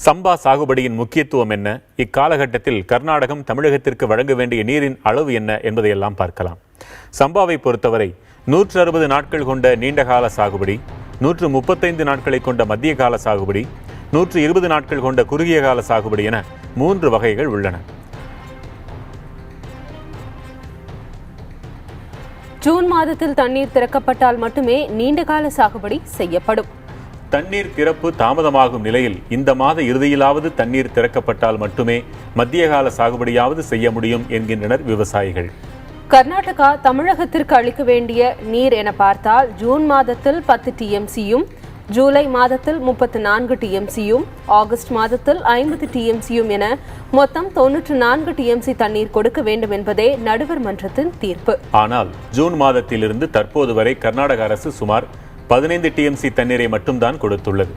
சம்பா சாகுபடியின் முக்கியத்துவம் என்ன, இக்காலகட்டத்தில் கர்நாடகம் தமிழகத்திற்கு வழங்க வேண்டிய நீரின் அளவு என்ன என்பதையெல்லாம் பார்க்கலாம். சம்பாவை பொறுத்தவரை 160 நாட்கள் கொண்ட நீண்டகால சாகுபடி, 135 நாட்களை கொண்ட மத்திய கால சாகுபடி, 120 நாட்கள் கொண்ட குறுகிய கால சாகுபடி என 3 வகைகள் உள்ளன. ஜூன் மாதத்தில் தண்ணீர் திறக்கப்பட்டால் மட்டுமே நீண்டகால சாகுபடி செய்யப்படும். தண்ணீர் திறப்பு தாமதமாகும் நிலையில் இந்த மாத இறுதியிலாவது தண்ணீர் திறக்கப்பட்டால் மட்டுமே மத்திய கால சாகுபடியாவது செய்ய முடியும் என்கின்றனர் விவசாயிகள். கர்நாடகா தமிழகத்திற்கு அளிக்க வேண்டிய நீர் என பார்த்தால் ஜூன் மாதத்தில் 10 TMCயும், ஜூலை மாதத்தில் 34 TMCயும், ஆகஸ்ட் மாதத்தில் 50 TMCயும் என மொத்தம் 94 TMC தண்ணீர் கொடுக்க வேண்டும் என்பதே நடுவர் மன்றத்தின் தீர்ப்பு. ஆனால் ஜூன் மாதத்திலிருந்து தற்போது வரை கர்நாடக அரசு சுமார் 15 TMC தண்ணீரை மட்டும்தான் கொடுத்துள்ளது.